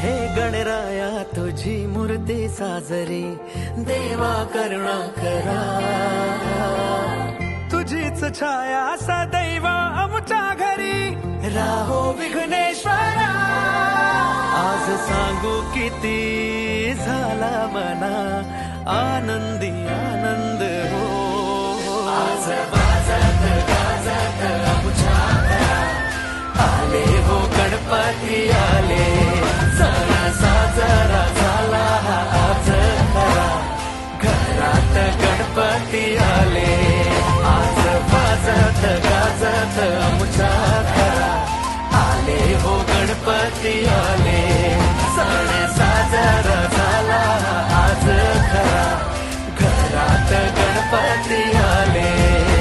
हे गणराया तुझी मूर्ती साजरी देवा करुणा करा, तुझीच छाया सदैव आमच्या घरी राहो विघ्नेश्वरा। आज सांगू किती झाला मना आनंदी आनंद हो, आज वाजत गाजत आमच्या घरा आले हो गणपती आले, सण साजरा झाला आज खरा, घरात गणपती आले, आज वाजत गाजत आमच्या घरा आले हो गणपती आले, सण साजरा झाला आज खरा, घरात